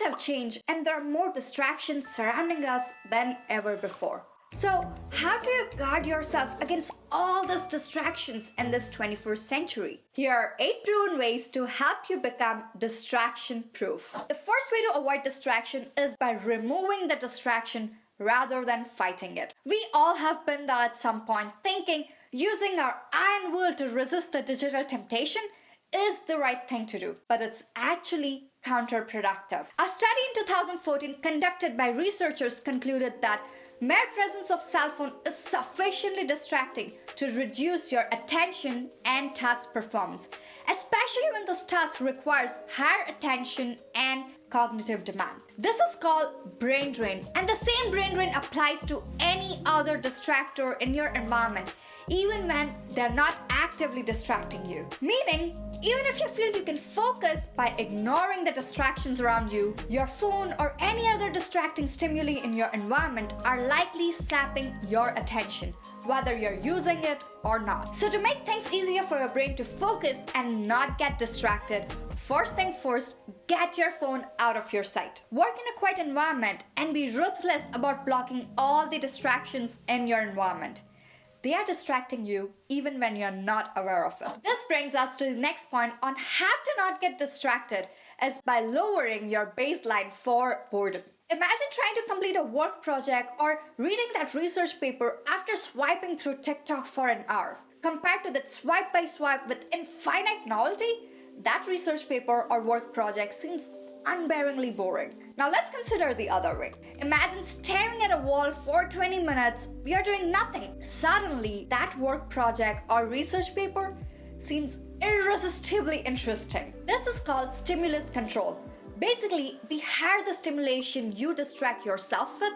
have changed and there are more distractions surrounding us than ever before. So, how do you guard yourself against all these distractions in this 21st century? Here are 8 proven ways to help you become distraction-proof. The first way to avoid distraction is by removing the distraction rather than fighting it. We all have been there at some point thinking using our iron will to resist the digital temptation is the right thing to do, but it's actually counterproductive. A study in 2014 conducted by researchers concluded that mere presence of cell phone is sufficiently distracting to reduce your attention and task performance, especially when those tasks requires higher attention and cognitive demand. This is called brain drain, and the same brain drain applies to any other distractor in your environment, even when they're not actively distracting you. Meaning, even if you feel you can focus by ignoring the distractions around you, your phone or any other distracting stimuli in your environment are likely sapping your attention, whether you're using it or not. So to make things easier for your brain to focus and not get distracted, first thing first, get your phone out of your sight. Work in a quiet environment and be ruthless about blocking all the distractions in your environment. They are distracting you even when you're not aware of it. This brings us to the next point on how to not get distracted is by lowering your baseline for boredom. Imagine trying to complete a work project or reading that research paper after swiping through TikTok for an hour. Compared to that swipe by swipe with infinite novelty, that research paper or work project seems unbearably boring. Now let's consider the other way. Imagine staring at a wall for 20 minutes, you're doing nothing. Suddenly, that work project or research paper seems irresistibly interesting. This is called stimulus control. Basically, the higher the stimulation you distract yourself with,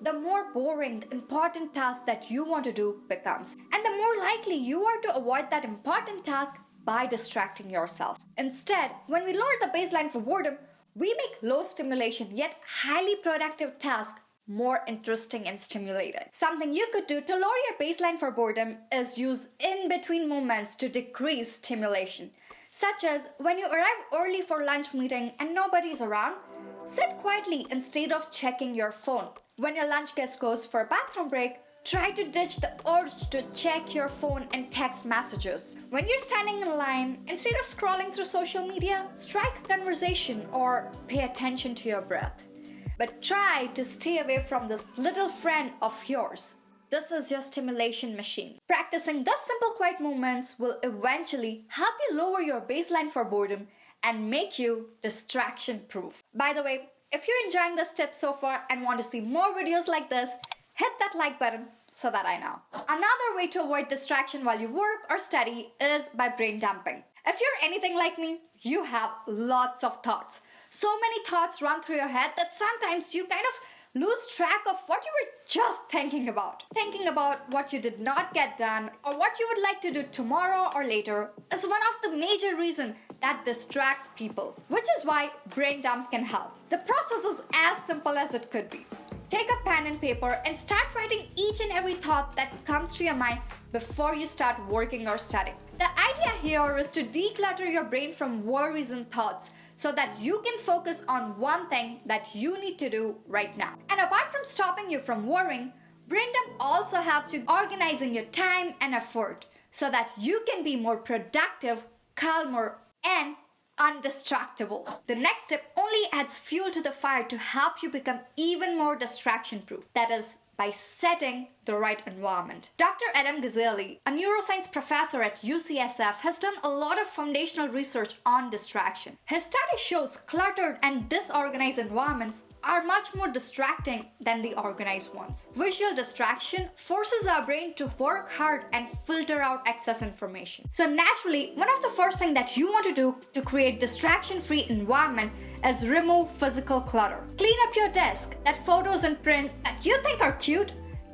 the more boring the important task that you want to do becomes. And the more likely you are to avoid that important task by distracting yourself. Instead, when we lower the baseline for boredom, we make low stimulation yet highly productive tasks more interesting and stimulating. Something you could do to lower your baseline for boredom is use in-between moments to decrease stimulation. Such as when you arrive early for lunch meeting and nobody's around, sit quietly instead of checking your phone. When your lunch guest goes for a bathroom break, try to ditch the urge to check your phone and text messages. When you're standing in line, instead of scrolling through social media, strike a conversation or pay attention to your breath. But try to stay away from this little friend of yours. This is your stimulation machine. Practicing these simple quiet moments will eventually help you lower your baseline for boredom and make you distraction-proof. By the way, if you're enjoying this tip so far and want to see more videos like this, hit that like button so that I know. Another way to avoid distraction while you work or study is by brain dumping. If you're anything like me, you have lots of thoughts. So many thoughts run through your head that sometimes you kind of lose track of what you were just thinking about. Thinking about what you did not get done or what you would like to do tomorrow or later is one of the major reasons that distracts people, which is why brain dump can help. The process is as simple as it could be. Take a pen and paper and start writing each and every thought that comes to your mind before you start working or studying. The idea here is to declutter your brain from worries and thoughts so that you can focus on one thing that you need to do right now. And apart from stopping you from worrying, brain dump also helps you organizing your time and effort so that you can be more productive, calmer, and undistractable. The next step only adds fuel to the fire to help you become even more distraction-proof. That is, by setting the right environment. Dr. Adam Gazzaley, a neuroscience professor at UCSF, has done a lot of foundational research on distraction. His study shows cluttered and disorganized environments are much more distracting than the organized ones. Visual distraction forces our brain to work hard and filter out excess information. So naturally, one of the first things that you want to do to create distraction-free environment is remove physical clutter. Clean up your desk. That photos and print that you think are cute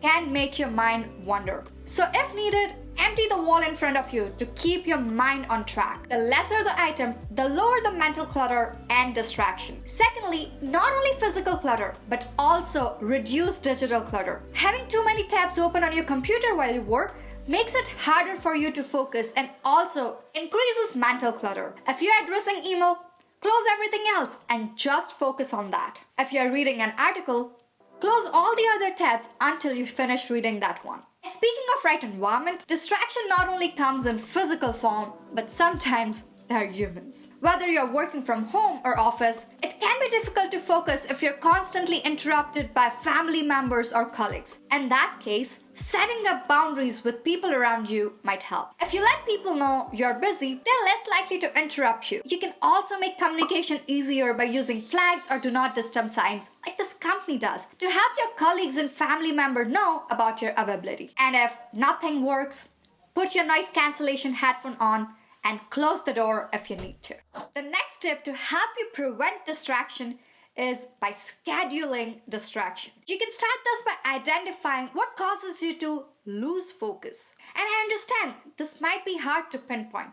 can make your mind wander. So if needed, empty the wall in front of you to keep your mind on track. The lesser the item, the lower the mental clutter and distraction. Secondly, not only physical clutter, but also reduce digital clutter. Having too many tabs open on your computer while you work makes it harder for you to focus and also increases mental clutter. If you're addressing email, close everything else and just focus on that. If you're reading an article, close all the other tabs until you finish reading that one. And speaking of right environment, distraction not only comes in physical form, but sometimes they're humans. Whether you're working from home or office, it can be difficult to focus if you're constantly interrupted by family members or colleagues. In that case, setting up boundaries with people around you might help. If you let people know you're busy, they're less likely to interrupt you. You can also make communication easier by using flags or do not disturb signs, like this company does, to help your colleagues and family members know about your availability. And if nothing works, put your noise cancellation headphone on and close the door if you need to. The next tip to help you prevent distraction is by scheduling distraction. You can start this by identifying what causes you to lose focus. And I understand this might be hard to pinpoint,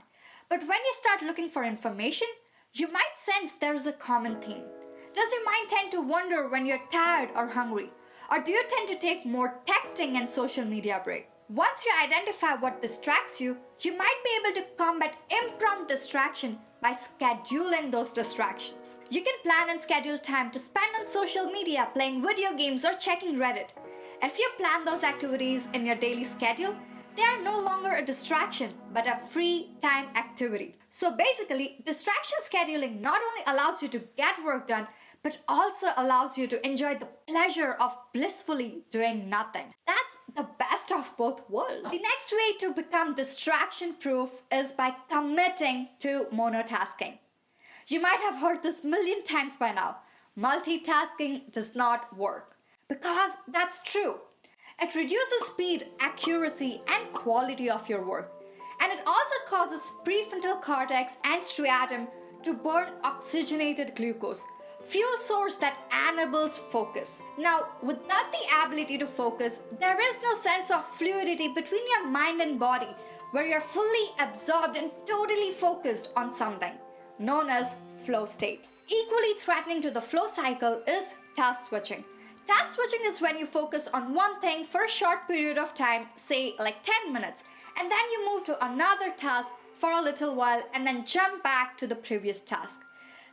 but when you start looking for information, you might sense there's a common theme. Does your mind tend to wander when you're tired or hungry? Or do you tend to take more texting and social media break? Once you identify what distracts you, you might be able to combat impromptu distraction by scheduling those distractions. You can plan and schedule time to spend on social media, playing video games, or checking Reddit. If you plan those activities in your daily schedule, they are no longer a distraction, but a free time activity. So basically, distraction scheduling not only allows you to get work done, but also allows you to enjoy the pleasure of blissfully doing nothing. That's the best of both worlds. The next way to become distraction proof is by committing to monotasking. You might have heard this 1,000,000 times by now. Multitasking does not work. Because that's true. It reduces speed, accuracy, and quality of your work. And it also causes prefrontal cortex and striatum to burn oxygenated glucose, fuel source that enables focus. Now, without the ability to focus, there is no sense of fluidity between your mind and body where you're fully absorbed and totally focused on something, known as flow state. Equally threatening to the flow cycle is task switching. Task switching is when you focus on one thing for a short period of time, say like 10 minutes, and then you move to another task for a little while and then jump back to the previous task.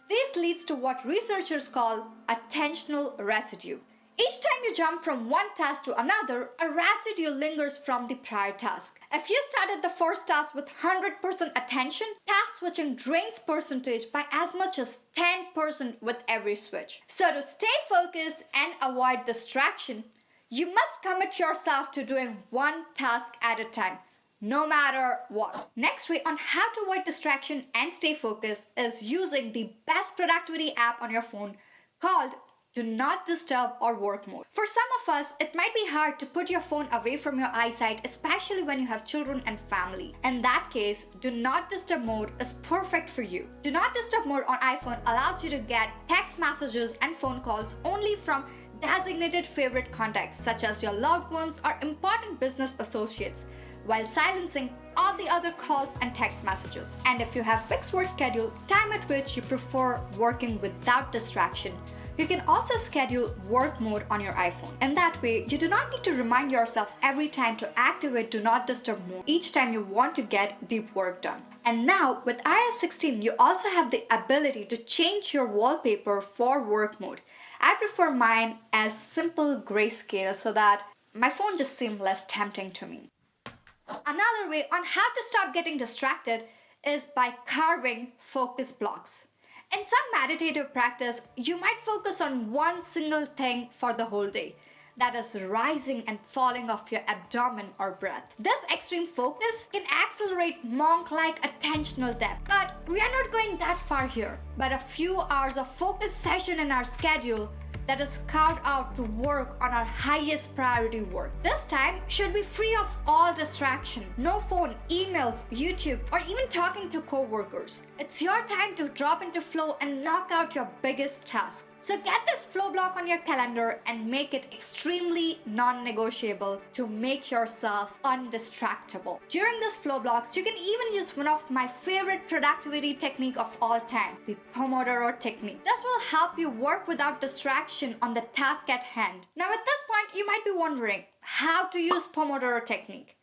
This leads to what researchers call attentional residue. Each time you jump from one task to another, a residue lingers from the prior task. If you started the first task with 100% attention, task switching drains percentage by as much as 10% with every switch. So to stay focused and avoid distraction, you must commit yourself to doing one task at a time, no matter what. Next way on how to avoid distraction and stay focused is using the best productivity app on your phone called Do Not Disturb or Work Mode. For some of us, it might be hard to put your phone away from your eyesight, especially when you have children and family. In that case, Do Not Disturb mode is perfect for you. Do Not Disturb mode on iPhone allows you to get text messages and phone calls only from designated favorite contacts such as your loved ones or important business associates, while silencing all the other calls and text messages. And if you have fixed work schedule, time at which you prefer working without distraction, you can also schedule work mode on your iPhone. And that way, you do not need to remind yourself every time to activate Do Not Disturb mode each time you want to get deep work done. And now, with iOS 16, you also have the ability to change your wallpaper for work mode. I prefer mine as simple grayscale so that my phone just seems less tempting to me. Another way on how to stop getting distracted is by carving focus blocks. In some meditative practice, you might focus on one single thing for the whole day. That is rising and falling of your abdomen or breath. This extreme focus can accelerate monk-like attentional depth. But we are not going that far here. But a few hours of focus session in our schedule that is carved out to work on our highest priority work. This time should be free of all distraction. No phone, emails, YouTube, or even talking to co-workers. It's your time to drop into flow and knock out your biggest task. So get this flow block on your calendar and make it extremely non-negotiable to make yourself undistractable. During this flow blocks, you can even use one of my favorite productivity technique of all time, the Pomodoro technique. This will help you work without distraction on the task at hand. Now at this point, you might be wondering how to use Pomodoro technique.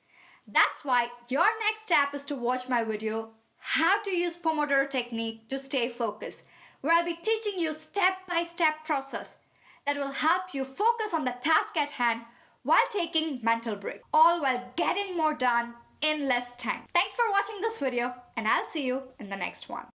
That's why your next step is to watch my video, How to Use Pomodoro Technique to Stay Focused, where I'll be teaching you step-by-step process that will help you focus on the task at hand while taking mental break, all while getting more done in less time. Thanks for watching this video, and I'll see you in the next one.